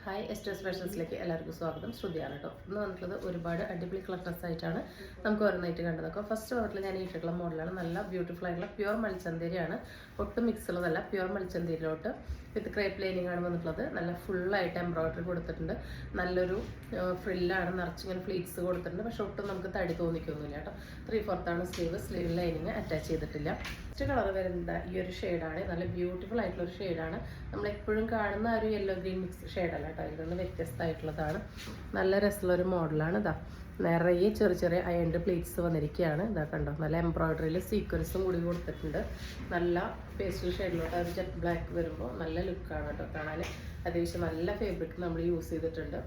Hi എസ്റ്റേഴ്സ് ഫാഷൻസിലേക്ക് എല്ലാവർക്കും സ്വാഗതം. ശ്രുതിയാണ് കേട്ടോ. ഇന്ന് വന്നിട്ടുള്ളത് ഒരുപാട് അടിപൊളി കളർ ഡ്രസ് ആയിട്ടാണ് നമുക്ക് ഓരോന്നായിട്ട് കണ്ടതൊക്കെ. ഫസ്റ്റ് വന്നിട്ടുള്ള ഞാൻ ഇട്ടിട്ടുള്ള മോഡലാണ്. നല്ല ബ്യൂട്ടിഫുൾ ആയിട്ടുള്ള പ്യുവർ മൽച്ചന്തേരിയാണ്. ഒട്ടും മിക്സ് ഉള്ളതല്ല, പ്യുവർ മൽച്ചന്തേരിയിലോട്ട് വിത്ത് ക്രേപ്പ് ലൈനിങ് ആണ് വന്നിട്ടുള്ളത്. നല്ല ഫുള്ളായിട്ട് എംബ്രോയിഡറി കൊടുത്തിട്ടുണ്ട്. നല്ലൊരു ഫ്രില്ലാണ്, നിറച്ചിങ്ങനെ ഫ്ലീറ്റ്സ് കൊടുത്തിട്ടുണ്ട്. പക്ഷെ ഒട്ടും നമുക്ക് തടി തോന്നിക്കൊന്നുമില്ല കേട്ടോ. 3/4 സ്ലീവ് ലൈനിങ് അറ്റാച്ച് ചെയ്തിട്ടില്ല. ഫസ്റ്റ് കളർ വരുന്നത് ഈ ഒരു ഷെയ്ഡാണ്. നല്ല ബ്യൂട്ടിഫുൾ ആയിട്ടുള്ള ഒരു ഷെയ്ഡാണ്. നമ്മളെപ്പോഴും കാണുന്ന ഒരു യെല്ലോ ഗ്രീൻ മിക്സ് ഷെയ്ഡല്ല കേട്ടോ. ഇതിൽ നിന്ന് വ്യത്യസ്തമായിട്ടുള്ളതാണ്. നല്ല രസമുള്ളൊരു മോഡലാണ്. ഇതാ നിറയെ ചെറിയ ചെറിയ അയൺഡ് പ്ലീറ്റ്സ് വന്നിരിക്കുകയാണ്. ഇതാ കണ്ടോ, നല്ല എംബ്രോയിഡറിയിൽ സീക്വൻസും കൂടി കൊടുത്തിട്ടുണ്ട്. നല്ല പേസ്റ്റൽ ഷെയ്ഡിലോട്ട് ഒരു ജെറ്റ് ബ്ലാക്ക് വരുമ്പോൾ നല്ല ലുക്കാണ് കേട്ടോ കാണാൻ. അത്യാവശ്യം നല്ല ഫാബ്രിക് നമ്മൾ യൂസ് ചെയ്തിട്ടുണ്ട്.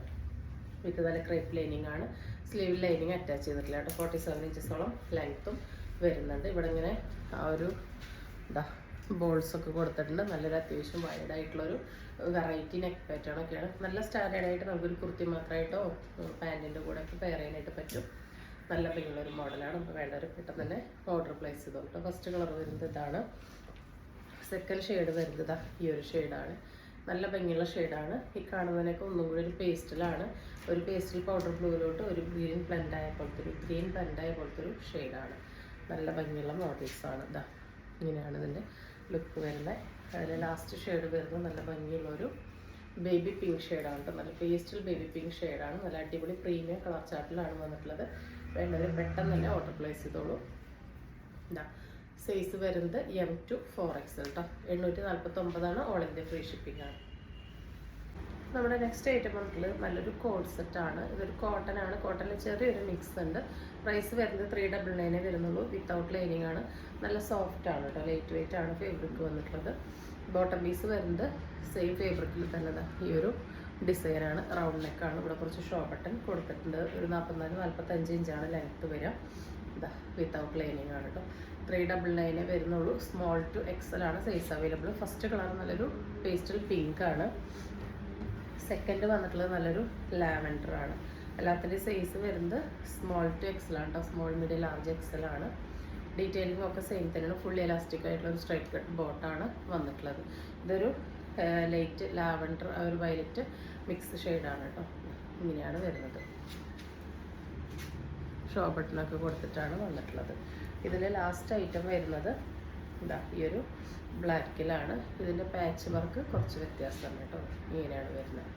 വിത്ത് നല്ല ക്രേപ്പ് ലൈനിങ് ആണ്. സ്ലീവ് ലൈനിങ് അറ്റാച്ച് ചെയ്തിട്ടില്ല കേട്ടോ. 47 ഇഞ്ചസോളം ലെങ്ത്തും വരുന്നുണ്ട്. ഇവിടെ ഇങ്ങനെ ആ ഒരു ഇതാ ബോൾസൊക്കെ കൊടുത്തിട്ടുണ്ട്. നല്ലൊരു അത്യാവശ്യം വൈഡായിട്ടുള്ളൊരു വെറൈറ്റി നെക്ക് പാറ്റേൺ ഒക്കെയാണ്. നല്ല സ്റ്റാൻഡേർഡ് ആയിട്ട് നമുക്കൊരു കുർത്തി മാത്രമായിട്ടോ പാൻറ്റിൻ്റെ കൂടെ ഒക്കെ പെയർ ചെയ്യാനായിട്ട് പറ്റും. നല്ല ഭംഗിയുള്ളൊരു മോഡലാണ്. നമുക്ക് വേണ്ടവർ പെട്ടെന്ന് തന്നെ ഓർഡർ പ്ലേസ് ചെയ്തോ കേട്ടോ. ഫസ്റ്റ് കളർ വരുന്നത് ഇതാണ്. സെക്കൻഡ് ഷെയ്ഡ് വരുന്നത് ഈ ഒരു ഷെയ്ഡാണ്. നല്ല ഭംഗിയുള്ള ഷെയ്ഡാണ്. ഈ കാണുന്നതിനൊക്കെ ഒന്നും കൂടി ഒരു പേസ്റ്റലാണ്. ഒരു പേസ്റ്റൽ പൗഡർ ബ്ലൂവിലോട്ട് ഒരു ഗ്രീൻ ബ്ലെൻഡ് ആയ പോലത്തെ ഒരു ഷെയ്ഡാണ്. നല്ല ഭംഗിയുള്ള മോഡൽസാണ്. ഇതാ ഇങ്ങനെയാണ് ഇതിൻ്റെ ലുക്ക് വരുന്നത്. അതിൽ ലാസ്റ്റ് ഷെയ്ഡ് വരുന്നത് നല്ല ഭംഗിയുള്ളൊരു ബേബി പിങ്ക് ഷെയ്ഡാണ് കേട്ടോ. നല്ല പേസ്റ്റൽ ബേബി പിങ്ക് ഷെയ്ഡാണ്. നല്ല അടിപൊളി പ്രീമിയം കളർ ചാർട്ടിലാണ് വന്നിട്ടുള്ളത്. വേണ്ടവർ പെട്ടെന്ന് തന്നെ ഓർഡർ പ്ലേസ് ചെയ്തോളൂ. ഇതാ സൈസ് വരുന്നത് M to 4XL കേട്ടോ. 849 ഓൾ ഇന്ത്യ ഫ്രീ ഷിപ്പിംഗ് ആണ്. നമ്മുടെ നെക്സ്റ്റ് ഐറ്റം വന്നിട്ടുള്ളത് നല്ലൊരു കോഡ് സെറ്റാണ്. ഇതൊരു കോട്ടൺ ആണ്. കോട്ടണിൽ ചെറിയൊരു മിക്സ് ഉണ്ട്. പ്രൈസ് വരുന്നത് 399 വരുന്നുള്ളൂ. വിത്തൗട്ട് ലൈനിങ് ആണ്. നല്ല സോഫ്റ്റ് ആണ് കേട്ടോ. ലൈറ്റ് വെയിറ്റ് ആണ് ഫാബ്രിക് വന്നിട്ടുള്ളത്. ബോട്ടം പീസ് വരുന്നത് സെയിം ഫാബ്രിക്കിൽ തന്നെ ഈ ഒരു ഡിസൈനാണ്. റൗണ്ട് നെക്കാണ്. ഇവിടെ കുറച്ച് ഷോ ബട്ടൺ കൊടുത്തിട്ടുണ്ട്. ഒരു 44-45 ഇഞ്ചാണ് ലെങ്ത്ത് വരിക. ഇതാ വിത്തൗട്ട് ലൈനിങ് ആണ് കേട്ടോ. 399 വരുന്നുള്ളൂ. സ്മോൾ ടു XL ആണ് സൈസ് അവൈലബിൾ. ഫസ്റ്റ് കളർ നല്ലൊരു പേസ്റ്റൽ പിങ്ക് ആണ്. സെക്കൻഡ് വന്നിട്ടുള്ളത് നല്ലൊരു ലാവൻഡർ ആണ്. എല്ലാത്തിൻ്റെ സൈസ് വരുന്നത് സ്മോൾ ടു XL ആണ് കേട്ടോ. സ്മോൾ മീഡിയം ലാർജ് XL ആണ്. ഡീറ്റെയിലിംഗ് ഒക്കെ സെയിം തന്നെയാണ്. ഫുള്ളി എലാസ്റ്റിക് ആയിട്ടുള്ള ഒരു സ്ട്രൈറ്റ് കട്ട് ബോട്ടാണ് വന്നിട്ടുള്ളത്. ഇതൊരു ലൈറ്റ് ലാവൻഡർ ഒരു വയലറ്റ് മിക്സ് ഷെയ്ഡാണ് കേട്ടോ. ഇങ്ങനെയാണ് വരുന്നത്. ഷോ ബട്ടണൊക്കെ കൊടുത്തിട്ടാണ് വന്നിട്ടുള്ളത്. ഇതിൽ ലാസ്റ്റ് ഐറ്റം വരുന്നത് ഇതാ ഈ ഒരു ബ്ലാക്കിലാണ്. ഇതിൻ്റെ പാച്ച് വർക്ക് കുറച്ച് വ്യത്യാസമാണ് കേട്ടോ. ഇങ്ങനെയാണ് വരുന്നത്.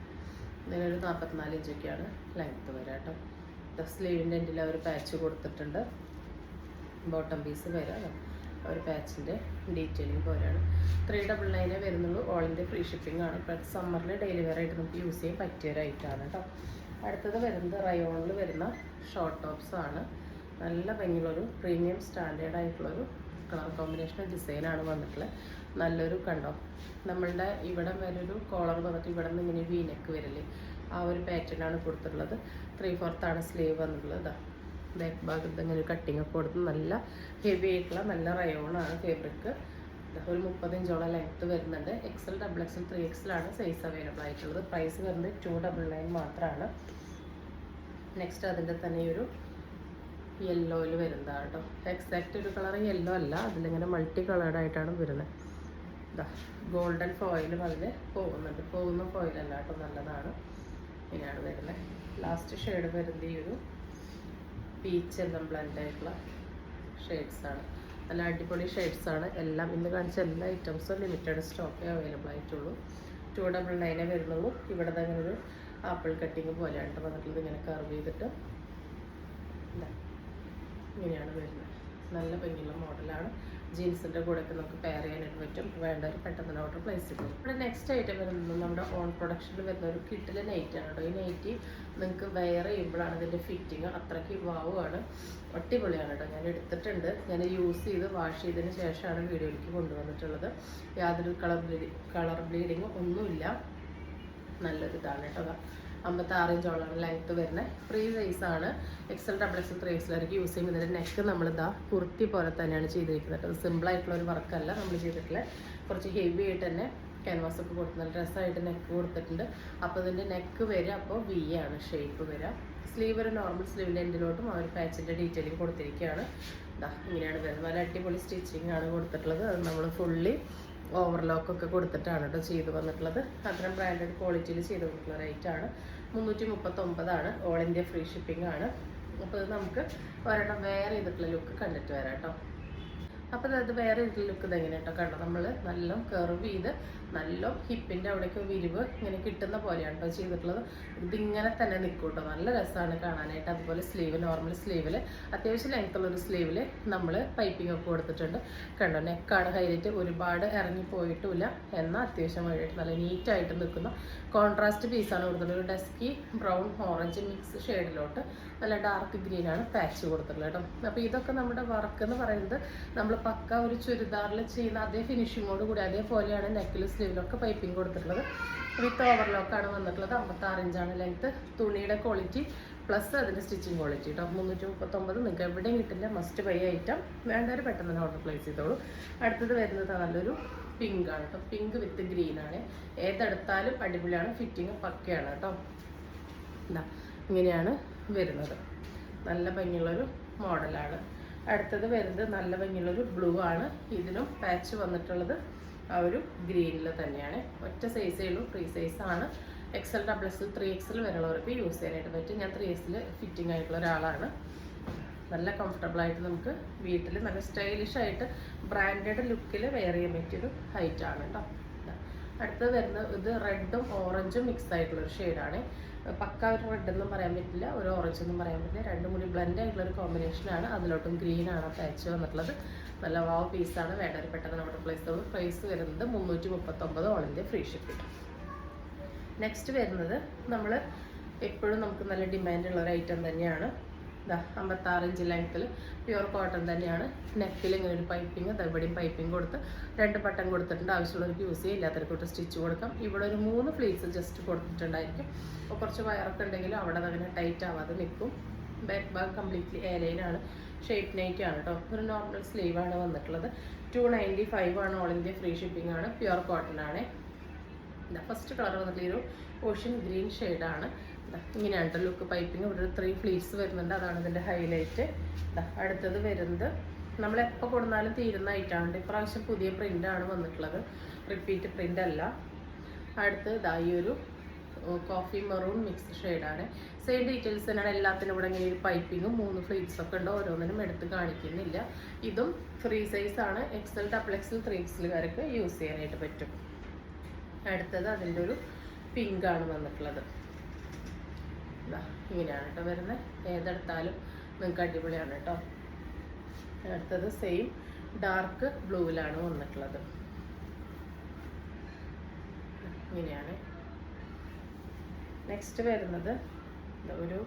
ഇതിനൊരു 44 ഇഞ്ചൊക്കെയാണ് ലെങ്ത്ത് വരിക കേട്ടോ. സ്ലീവിൻ്റെ എൻഡിൽ ഒരു പാച്ച് കൊടുത്തിട്ടുണ്ട്. ബോട്ടം പീസ് വരാം. ഒരു പാച്ചിൻ്റെ ഡീറ്റെയിലിംഗ് പോലെയാണ്. 399 വരുന്നുള്ളൂ. ഓൾ ഇന്ത്യ ഫ്രീ ഷിപ്പിംഗ് ആണ്. ഇപ്പം സമ്മറിൽ ഡെയിലി വെയർ ആയിട്ട് നമുക്ക് യൂസ് ചെയ്യാൻ പറ്റിയൊരു ഐറ്റമാണ് കേട്ടോ. അടുത്തത് വരുന്നത് റയോണിൽ വരുന്ന ഷോർട്ട് ടോപ്സ് ആണ്. നല്ല ഭംഗിയുള്ളൊരു പ്രീമിയം സ്റ്റാൻഡേർഡ് ആയിട്ടുള്ളൊരു കളർ കോമ്പിനേഷൻ ഡിസൈനാണ് വന്നിട്ടുള്ളത്. നല്ലൊരു കണ്ടോ, നമ്മളുടെ ഇവിടെ വരെ ഒരു കോളർ വന്നിട്ട് ഇവിടെ നിന്ന് ഇങ്ങനെ വീനെക്ക് വരില്ലേ, ആ ഒരു പാറ്റേണാണ് കൊടുത്തിട്ടുള്ളത്. 3/4 സ്ലീവ് വന്നിട്ടുള്ളത്. ബാക്ക് ഭാഗത്ത് ഇങ്ങനെ ഒരു കട്ടിങ് ഒക്കെ കൊടുത്ത് നല്ല ഹെവി ആയിട്ടുള്ള നല്ല റയോണാണ് ഫാബ്രിക്. ഒരു 30 ഇഞ്ചോളം ലെങ്ത്ത് വരുന്നുണ്ട്. XL, XXL, 3XL ആണ് സൈസ് അവൈലബിൾ ആയിട്ടുള്ളത്. പ്രൈസ് വരുന്നത് 299 മാത്രമാണ്. നെക്സ്റ്റ് അതിൻ്റെ തന്നെ ഒരു യെല്ലോയിൽ വരുന്നതാണ് കേട്ടോ. എക്സാക്റ്റ് ഒരു കളർ യെല്ലോ അല്ല, അതിലിങ്ങനെ മൾട്ടി കളേർഡായിട്ടാണ് വരുന്നത്. ഇതാ ഗോൾഡൻ ഫോയിലും അതിൽ പോകുന്ന ഫോയിലല്ല കേട്ടോ. നല്ലതാണ്. ഇങ്ങനെയാണ് വരുന്നത്. ലാസ്റ്റ് ഷെയ്ഡ് വരുന്നത് ഈ ഒരു പീച്ച് എല്ലാം ബ്ലെൻഡ് ആയിട്ടുള്ള ഷെയ്ഡ്സാണ്. നല്ല അടിപൊളി ഷെയ്ഡ്സാണ് എല്ലാം. ഇന്ന് കാണിച്ച എല്ലാ ഐറ്റംസും ലിമിറ്റഡ് സ്റ്റോക്കേ അവൈലബിൾ ആയിട്ടുള്ളൂ. 299 വരുന്നുള്ളൂ. ഇവിടെ തന്നെ ഒരു ആപ്പിൾ കട്ടിങ് പോലെയാണ് വന്നിട്ടുള്ളത്. ഇങ്ങനെ കർവ് ചെയ്തിട്ട് ഇങ്ങനെയാണ് വരുന്നത്. നല്ല ഭംഗിയുള്ള മോഡലാണ്. ജീൻസിൻ്റെ കൂടെയൊക്കെ നമുക്ക് പെയർ ചെയ്യാനായിട്ട് പറ്റും. വേണ്ടവർ പെട്ടെന്ന് ഓർഡർ പ്ലേസ് ചെയ്തു. ഇവിടെ നെക്സ്റ്റ് ഐറ്റം വരുന്നത് നമ്മുടെ ഓൺ പ്രൊഡക്ഷനിൽ വരുന്ന ഒരു കിട്ടിലെ നൈറ്റാണ് കേട്ടോ. ഈ നൈറ്റി നിങ്ങൾക്ക് വെയർ ചെയ്യുമ്പോഴാണ് ഇതിൻ്റെ ഫിറ്റിങ് അത്രയ്ക്ക് വാവുമാണ്. അടിപൊളിയാണ് കേട്ടോ. ഞാൻ എടുത്തിട്ടുണ്ട്. ഞാൻ യൂസ് ചെയ്ത് വാഷ് ചെയ്തതിന് ശേഷമാണ് വീഡിയോയിലേക്ക് കൊണ്ടുവന്നിട്ടുള്ളത്. യാതൊരു കളർ ബ്ലീഡിങ്ങും ഒന്നുമില്ല. നല്ലൊരു ഇതാണ് കേട്ടോ. 56 ഇഞ്ചോളാണ് ലെങ്ത്ത് വരുന്നത്. ഫ്രീ സൈസാണ്. XL, XXL, 3XL യൂസ് ചെയ്യുമ്പോൾ ഇതിൻ്റെ നെക്ക് നമ്മളിതാ കുർത്തി പോലെ തന്നെയാണ് ചെയ്തിരിക്കുന്നത്. അത് സിമ്പിളായിട്ടുള്ള ഒരു വർക്കല്ല നമ്മൾ ചെയ്തിട്ടുള്ളത്. കുറച്ച് ഹെവി ആയിട്ട് തന്നെ ക്യാൻവാസ് ഒക്കെ കൊടുത്തിട്ടുണ്ട്. ഡ്രസ്സായിട്ട് നെക്ക് കൊടുത്തിട്ടുണ്ട്. അപ്പോൾ ഇതിൻ്റെ നെക്ക് വരിക അപ്പോൾ V ആണ് ഷേപ്പ് വരിക. സ്ലീവ് ഒരു നോർമൽ സ്ലീവിൻ്റെ എൻഡിലോട്ടും ആ ഒരു പാച്ചിൻ്റെ ഡീറ്റെയിലിംഗ് കൊടുത്തിരിക്കുകയാണ്. ഇതാ ഇങ്ങനെയാണ് വരുന്നത്. നല്ല അടിപൊളി സ്റ്റിച്ചിങ് ആണ് കൊടുത്തിട്ടുള്ളത്. അത് നമ്മൾ ഫുള്ളി ഓവർലോക്കൊക്കെ കൊടുത്തിട്ടാണ് കേട്ടോ ചെയ്ത് വന്നിട്ടുള്ളത്. അത്രയും ബ്രാൻഡഡ് ക്വാളിറ്റിയിൽ ചെയ്ത് കൊടുക്കുന്ന റേറ്റാണ്. 339 ഓൾ ഇന്ത്യ ഫ്രീ ഷിപ്പിംഗ് ആണ്. അപ്പോൾ ഇത് നമുക്ക് ഒരെണ്ണം വേറെ ചെയ്തിട്ടുള്ള ലുക്ക് കണ്ടിട്ട് വരാം കേട്ടോ. അപ്പോൾ അത് വേറെ ഇതിൽ ലുക്ക് ഇതെങ്ങനെ കേട്ടോ കണ്ടോ, നമ്മൾ നല്ല കർവ് ചെയ്ത് നല്ല ഹിപ്പിൻ്റെ അവിടേക്ക് വിരിവ് ഇങ്ങനെ കിട്ടുന്ന പോലെയാണ് കേട്ടോ ചെയ്തിട്ടുള്ളത്. ഇതിങ്ങനെ തന്നെ നിൽക്കും കേട്ടോ, നല്ല രസമാണ് കാണാനായിട്ട്. അതുപോലെ സ്ലീവ്, നോർമൽ സ്ലീവിൽ അത്യാവശ്യം ലെങ്ത്തുള്ളൊരു സ്ലീവിൽ നമ്മൾ പൈപ്പിംഗ് ഒക്കെ കൊടുത്തിട്ടുണ്ട് കണ്ടോ. നെക്കാണ് ഹൈലൈറ്റ്, ഒരുപാട് ഇറങ്ങിപ്പോയിട്ടുമില്ല, എന്നാൽ അത്യാവശ്യം വഴിയായിട്ട് നല്ല നീറ്റായിട്ട് നിൽക്കുന്ന കോൺട്രാസ്റ്റ് പീസാണ് കൊടുത്തിട്ടുള്ളത്. ഒരു ഡസ്കി ബ്രൗൺ ഓറഞ്ച് മിക്സ് ഷെയ്ഡിലോട്ട് നല്ല ഡാർക്ക് ഗ്രീനാണ് പാച്ച് കൊടുത്തിട്ടുള്ളത് കേട്ടോ. അപ്പോൾ ഇതൊക്കെ നമ്മുടെ വർക്ക് എന്ന് പറയുന്നത് നമ്മൾ പക്ക ഒരു ചുരിദാറിൽ ചെയ്യുന്ന അതേ ഫിനിഷിങ്ങോട് കൂടി അതേപോലെയാണ് നെക്കിൽ സ്ലീവിലൊക്കെ പൈപ്പിംഗ് കൊടുത്തിട്ടുള്ളത്. വിത്ത് ഓവർലോക്കാണ് വന്നിട്ടുള്ളത്. 56 ഇഞ്ചാണ് ലെങ്ത്ത്. തുണിയുടെ ക്വാളിറ്റി പ്ലസ് അതിൻ്റെ സ്റ്റിച്ചിങ് ക്വാളിറ്റി കേട്ടോ. 339 നിങ്ങൾക്ക് എവിടെയും കിട്ടില്ല. Must by item. വേണ്ടവർ പെട്ടെന്ന് തന്നെ ഓർഡർ പ്ലേസ് ചെയ്തോളൂ. അടുത്തത് വരുന്നത് നല്ലൊരു പിങ്ക് ആണ് കേട്ടോ. പിങ്ക് വിത്ത് ഗ്രീനാണ്. ഏതെടുത്താലും അടിപൊളിയാണ്. ഫിറ്റിങ് പക്കയാണ് കേട്ടോ. എന്താ ഇങ്ങനെയാണ് വരുന്നത്. നല്ല ഭംഗിയുള്ളൊരു മോഡലാണ്. അടുത്തത് വരുന്നത് നല്ല ഭംഗിയുള്ളൊരു ബ്ലൂ ആണ്. ഇതിനും പാച്ച് വന്നിട്ടുള്ളത് ആ ഒരു ഗ്രീനിൽ തന്നെയാണ്. ഒറ്റ സൈസേ ഉള്ളൂ, ഫ്രീ സൈസാണ്. XL, XXL, 3XL വരെയുള്ളവർക്ക് യൂസ് ചെയ്യാനായിട്ട് പറ്റും. ഞാൻ 3XL ഫിറ്റിംഗ് ആയിട്ടുള്ള ഒരാളാണ്. നല്ല കംഫർട്ടബിളായിട്ട് നമുക്ക് വീട്ടിൽ നല്ല സ്റ്റൈലിഷായിട്ട് ബ്രാൻഡഡ് ലുക്കിൽ വെയർ ചെയ്യാൻ പറ്റിയൊരു ഹൈറ്റാണ് കേട്ടോ. അടുത്തത് വരുന്നത് ഇത് റെഡും ഓറഞ്ചും മിക്സ് ആയിട്ടുള്ളൊരു ഷെയ്ഡാണ്. പക്ക ഒരു റെഡ് എന്നും പറയാൻ പറ്റില്ല, ഒരു ഓറഞ്ച് എന്നും പറയാൻ പറ്റില്ല. രണ്ടും കൂടി ബ്ലെൻഡ് ആയിട്ടുള്ളൊരു കോമ്പിനേഷനാണ്. അതിലോട്ടും ഗ്രീനാണ് പാച്ച് വന്നിട്ടുള്ളത്. നല്ല വാവ് പീസാണ്. വേണ്ടവർ പെട്ടെന്ന് നമ്മുടെ പ്രൈസ് വരുന്നത് 339 all India free shipping. Next വരുന്നത് നമ്മൾ എപ്പോഴും നമുക്ക് നല്ല ഡിമാൻഡുള്ള ഒരു ഐറ്റം തന്നെയാണ്. 56 ഇഞ്ച് ലെങ്ത്തിൽ പ്യുവർ കോട്ടൺ തന്നെയാണ്. നെക്കിൽ ഇങ്ങനെ ഒരു പൈപ്പിംഗ്, ഇവിടെയും പൈപ്പിംഗ് കൊടുത്ത് 2 ബട്ടൺ കൊടുത്തിട്ടുണ്ട്. ആവശ്യമുള്ളവർക്ക് യൂസ് ചെയ്യാം, ഇല്ലാത്തവർക്ക് സ്റ്റിച്ച് കൊടുക്കാം. ഇവിടെ ഒരു 3 ഫ്ലീറ്റ്സ് ജസ്റ്റ് കൊടുത്തിട്ടുണ്ടായിരിക്കും. അപ്പോൾ കുറച്ച് വയറൊക്കെ ഉണ്ടെങ്കിലും അവിടെ അങ്ങനെ ടൈറ്റ് ആവാതെ നിൽക്കും. ബാക്ക് ഭാഗം കംപ്ലീറ്റ്ലി എയർലൈനാണ്. ഷേപ്പ് നൈറ്റ് ആണ് കേട്ടോ. ഒരു നോർമൽ സ്ലീവാണ് വന്നിട്ടുള്ളത്. 295 ഓൾ ഇന്ത്യ ഫ്രീ ഷിപ്പിംഗ് ആണ്. പ്യുവർ കോട്ടൺ ആണ്. ഫസ്റ്റ് കളർ വന്നിട്ട് ഒരു ഓഷ്യൻ ഗ്രീൻ ഷെയ്ഡാണ്. ഇങ്ങനെയാണ് കേട്ടോ ലുക്ക്. പൈപ്പിംഗ് ഇവിടെ ഒരു 3 ഫ്ലീറ്റ്സ് വരുന്നുണ്ട്. അതാണ് ഇതിൻ്റെ ഹൈലൈറ്റ്. അടുത്തത് വരുന്നത് നമ്മളെപ്പോൾ കൊടുത്താലും തീരുന്ന ഐറ്റമാണ്. ഇപ്രാവശ്യം പുതിയ പ്രിൻ്റാണ് വന്നിട്ടുള്ളത്, റിപ്പീറ്റ് പ്രിൻ്റ് അല്ല. അടുത്ത് ഈ ഒരു കോഫി മെറൂൺ മിക്സ് ഷെയ്ഡാണ്. സെയിം ഡീറ്റെയിൽസ് തന്നെയാണ് എല്ലാത്തിനും. ഇവിടെ ഇങ്ങനെ ഒരു പൈപ്പിങ്ങും 3 ഫ്ലീറ്റ്സ് ഒക്കെ ഉണ്ട്. ഓരോന്നിനും എടുത്ത് കാണിക്കുന്നില്ല. ഇതും ഫ്രീ സൈസാണ്. XL, XXL, 3XL വരെയൊക്കെ യൂസ് ചെയ്യാനായിട്ട് പറ്റും. അടുത്തത് അതിൻ്റെ ഒരു പിങ്കാണ് വന്നിട്ടുള്ളത്. ഇങ്ങനെയാണ് കേട്ടോ വരുന്നത്. ഏതെടുത്താലും നിങ്ങൾക്ക് അടിപൊളിയാണ് കേട്ടോ. അടുത്തത് സെയിം ഡാർക്ക് ബ്ലൂവിലാണ് വന്നിട്ടുള്ളത്. ഇങ്ങനെയാണ്. നെക്സ്റ്റ് വരുന്നത് ഒരു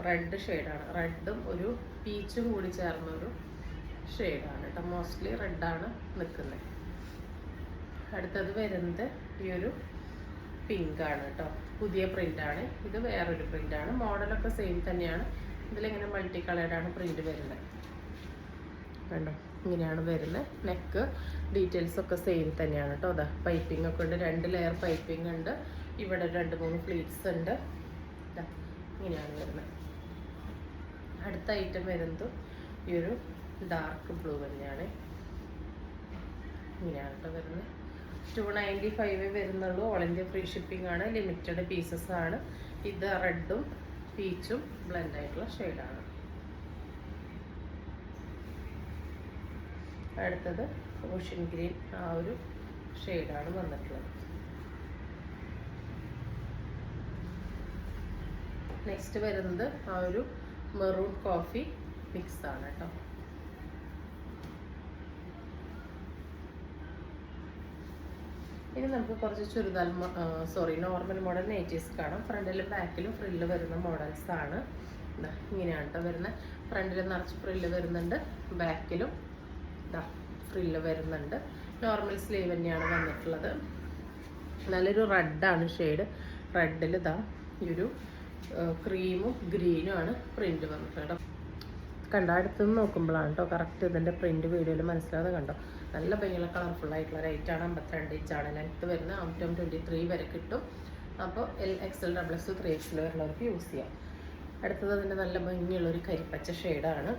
റെഡ് ഷെയ്ഡാണ്. റെഡും ഒരു പീച്ചും കൂടി ചേർന്നൊരു ഷെയ്ഡാണ് കേട്ടോ. മോസ്റ്റ്ലി റെഡാണ് നിൽക്കുന്നത്. അടുത്തത് വരുന്നത് ഈ ഒരു പിങ്കാണ് കേട്ടോ. പുതിയ പ്രിൻ്റാണ്. ഇത് വേറൊരു പ്രിൻ്റാണ്. മോഡലൊക്കെ സെയിം തന്നെയാണ്. ഇതിലിങ്ങനെ മൾട്ടി കളേർഡാണ് പ്രിൻ്റ് വരുന്നത്. കണ്ടോ ഇങ്ങനെയാണ് വരുന്നത്. നെക്ക് ഡീറ്റെയിൽസൊക്കെ സെയിം തന്നെയാണ് കേട്ടോ. അതാ പൈപ്പിംഗ് ഒക്കെ ഉണ്ട്. 2 ലെയർ പൈപ്പിംഗ് ഉണ്ട്. ഇവിടെ 2-3 ഫ്ലീറ്റ്സ് ഉണ്ട്. ഇങ്ങനെയാണ് വരുന്നത്. അടുത്ത ഐറ്റം വരുന്നത് ഈ ഒരു ഡാർക്ക് ബ്ലൂ തന്നെയാണ്. ഇങ്ങനെയാണ് കേട്ടോ വരുന്നത്. 295 വരുന്നുള്ളൂ. ഓൾ ഇന്ത്യ ഫ്രീ ഷിപ്പിംഗ് ആണ്. ലിമിറ്റഡ് പീസസ് ആണ്. ഇത് റെഡും പീച്ചും ബ്ലെൻഡ് ആയിട്ടുള്ള ഷെയ്ഡാണ്. അടുത്തത് ഓഷ്യൻ ഗ്രീൻ ആ ഒരു ഷെയ്ഡാണ് വന്നിട്ടുള്ളത്. നെക്സ്റ്റ് വരുന്നത് ആ ഒരു മെറൂൺ കോഫി മിക്സ് ആണ് കേട്ടോ. ഇനി നമുക്ക് കുറച്ച് ചുരിദാർ നോർമൽ മോഡൽ നൈറ്റീസ് കാണാം. ഫ്രണ്ടിലും ബാക്കിലും ഫ്രില്ല് വരുന്ന മോഡൽസ് ആണ്. ഇങ്ങനെയാണ് കേട്ടോ വരുന്നത്. ഫ്രണ്ടിൽ നിറച്ച് ഫ്രില്ല് വരുന്നുണ്ട്, ബാക്കിലും ഫ്രില്ല് വരുന്നുണ്ട്. നോർമൽ സ്ലീവ് തന്നെയാണ് വന്നിട്ടുള്ളത്. നല്ലൊരു റെഡാണ് ഷെയ്ഡ്. റെഡിൽ ഈ ഒരു ക്രീമും ഗ്രീനും ആണ് പ്രിന്റ് വന്നിട്ടുണ്ട്. കണ്ടോ അടുത്തുനിന്ന് നോക്കുമ്പോഴാണ് കേട്ടോ കറക്റ്റ് ഇതിൻ്റെ പ്രിന്റ് വീഡിയോയിൽ മനസ്സിലാതെ. കണ്ടോ നല്ല ഭംഗിയുള്ള കളർഫുൾ ആയിട്ടുള്ള റേറ്റാണ്. 52 ഇഞ്ചാണ് ലെങ്ത്ത് വരുന്നത്. 23 വരെ കിട്ടും. അപ്പോൾ XL, XXL, 3XL വരുന്നവർക്ക് യൂസ് ചെയ്യാം. അടുത്തത് അതിൻ്റെ നല്ല ഭംഗിയുള്ളൊരു കരിപ്പച്ച ഷെയ്ഡാണ്.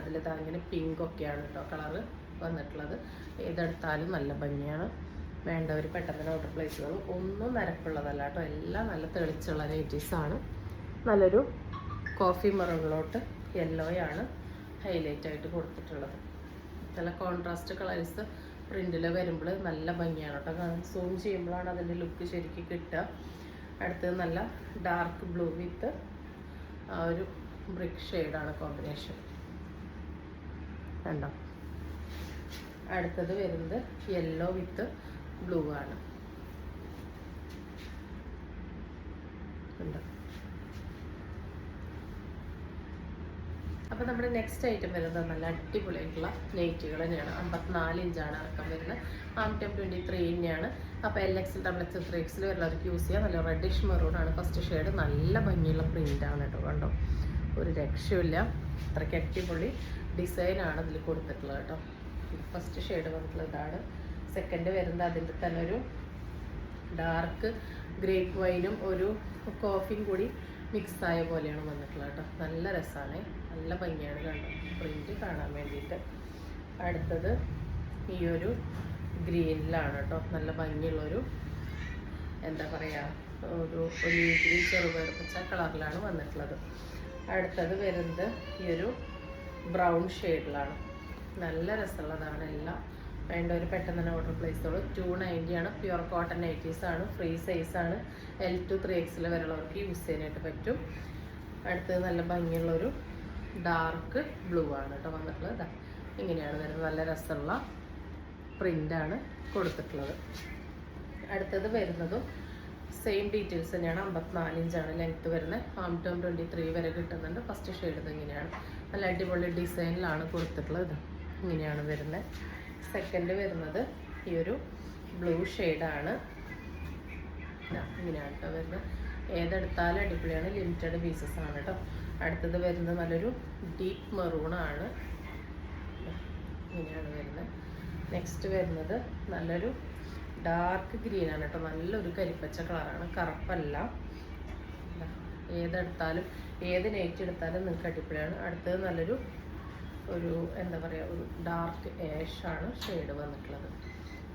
അതിൽ ഇങ്ങനെ പിങ്ക് ഒക്കെയാണ് കേട്ടോ കളറ്. വന്നിട്ടുള്ളത്. ഏതെടുത്താലും നല്ല ഭംഗിയാണ്. വേണ്ടവർ പെട്ടെന്ന് തന്നെ ഓർഡർ പ്ലേസ് ചെയ്തോളൂ. ഒന്നും നരപ്പുള്ളതല്ല കേട്ടോ, എല്ലാം നല്ല തെളിച്ചുള്ള നൈറ്റീസാണ്. നല്ലൊരു കോഫി മെറൂണിലോട്ട് യെല്ലോയാണ് ഹൈലൈറ്റ് ആയിട്ട് കൊടുത്തിട്ടുള്ളത്. നല്ല കോൺട്രാസ്റ്റ് കളേഴ്സ് പ്രിൻറ്റിൽ വരുമ്പോൾ നല്ല ഭംഗിയാണ് കേട്ടോ. സൂം ചെയ്യുമ്പോഴാണ് അതിൻ്റെ ലുക്ക് ശരിക്കും കിട്ടുക. അടുത്തത് നല്ല ഡാർക്ക് ബ്ലൂ വിത്ത് ആ ഒരു ബ്രിക്ക് ഷെയ്ഡാണ് കോമ്പിനേഷൻ. കണ്ടോ? അടുത്തത് വരുന്നത് യെല്ലോ വിത്ത് ബ്ലൂ ആണ്. അപ്പോൾ നമ്മുടെ നെക്സ്റ്റ് ഐറ്റം വരുന്നത് നല്ല അടിപൊളിയായിട്ടുള്ള നെയ്റ്റുകൾ തന്നെയാണ്. 54 ഇഞ്ചാണ് ഇറക്കം വരുന്നത്. ആംറ്റം 23 തന്നെയാണ്. അപ്പോൾ LXL, XXL, 3XL വരുന്നവർക്ക് യൂസ് ചെയ്യാം. നല്ല റെഡിഷ് മെറൂണാണ് ഫസ്റ്റ് ഷെയ്ഡ്. നല്ല ഭംഗിയുള്ള പ്രിൻ്റാണ് കേട്ടോ. കണ്ടോ, ഒരു രക്ഷയില്ല, അത്രയ്ക്ക് അടിപൊളി ഡിസൈനാണ് ഇതിൽ കൊടുത്തിട്ടുള്ളത് കേട്ടോ. ഫസ്റ്റ് ഷെയ്ഡ് വന്നിട്ടുള്ളത് ഇതാണ്. സെക്കൻഡ് വരുന്നത് അതിൻ്റെ തന്നെ ഒരു ഡാർക്ക് ഗ്രേപ്പ് വൈനും ഒരു കോഫിയും കൂടി മിക്സായ പോലെയാണ് വന്നിട്ടുള്ളത് കേട്ടോ. നല്ല രസമാണ്, നല്ല ഭംഗിയാണ് കണ്ടോ പ്രിൻറ്റ് കാണാൻ വേണ്ടിയിട്ട്. അടുത്തത് ഈ ഒരു ഗ്രീനിലാണ് കേട്ടോ. നല്ല ഭംഗിയുള്ളൊരു എന്താ പറയുക, ഒരു ഒലീവ് ഗ്രീൻ ചെറുപയർ പച്ച കളറിലാണ് വന്നിട്ടുള്ളത്. അടുത്തത് വരുന്നത് ഈ ഒരു ബ്രൗൺ ഷെയ്ഡിലാണ്. നല്ല രസമുള്ളതാണ് എല്ലാം. വേണ്ടവർ പെട്ടെന്ന് തന്നെ ഓർഡർ പ്ലേസ് ചെയ്തോളൂ. 290 ആണ്. പ്യുവർ കോട്ടൺ നൈറ്റീസാണ്. ഫ്രീ സൈസാണ്. L to 3XL വരെയുള്ളവർക്ക് യൂസ് ചെയ്യാനായിട്ട് പറ്റും. അടുത്തത് നല്ല ഭംഗിയുള്ളൊരു ഡാർക്ക് ബ്ലൂ ആണ് കേട്ടോ വന്നിട്ടുള്ളത്. ഇങ്ങനെയാണ് വരുന്നത്. നല്ല രസമുള്ള പ്രിൻ്റാണ് കൊടുത്തിട്ടുള്ളത്. അടുത്തത് വരുന്നതും സെയിം ഡീറ്റെയിൽസ് തന്നെയാണ്. 54 ഇഞ്ചാണ് ലെങ്ത്ത് വരുന്നത്. ആംറ്റം 23 വരെ കിട്ടുന്നുണ്ട്. ഫസ്റ്റ് ഷെയ്ഡ് ഇത് ഇങ്ങനെയാണ്. നല്ല അടിപൊളി ഡിസൈനിലാണ് കൊടുത്തിട്ടുള്ളത്. ഇങ്ങനെയാണ് വരുന്നത്. സെക്കൻഡ് വരുന്നത് ഈ ഒരു ബ്ലൂ ഷെയ്ഡാണ്. ഇങ്ങനെയാണ് കേട്ടോ വരുന്നത്. ഏതെടുത്താലും അടിപൊളിയാണ്. ലിമിറ്റഡ് പീസസ് ആണ് കേട്ടോ. അടുത്തത് വരുന്നത് നല്ലൊരു ഡീപ്പ് മെറൂണാണ്. ഇങ്ങനെയാണ് വരുന്നത്. നെക്സ്റ്റ് വരുന്നത് നല്ലൊരു ഡാർക്ക് ഗ്രീനാണ് കേട്ടോ. നല്ലൊരു കരിപ്പച്ച കളറാണ്, കറുപ്പല്ല. ഏതെടുത്താലും ഏത് നൈറ്റ് എടുത്താലും നിങ്ങൾക്ക് അടിപൊളിയാണ്. അടുത്തത് നല്ലൊരു എന്താ പറയുക, ഒരു ഡാർക്ക് ആഷാണ് ഷെയ്ഡ് വന്നിട്ടുള്ളത്.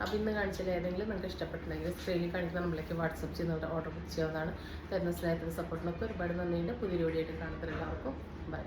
അപ്പോൾ ഇന്ന് കാണിച്ചാൽ ഏതെങ്കിലും നിങ്ങൾക്ക് ഇഷ്ടപ്പെട്ടിട്ടുണ്ടെങ്കിൽ സ്ക്രീനിൽ കാണിക്കുന്ന നമ്മളിലേക്ക് വാട്സപ്പ് ചെയ്യുന്ന ഓർഡർ ബുക്ക് ചെയ്യാവുന്നതാണ്. തരുന്ന സ്നേഹത്തിൻ്റെ സപ്പോർട്ടിനൊക്കെ ഒരുപാട് നന്ദിയുണ്ട്. പുതിയ വീഡിയോ ആയിട്ട് കാണുന്ന എല്ലാവർക്കും ബൈ.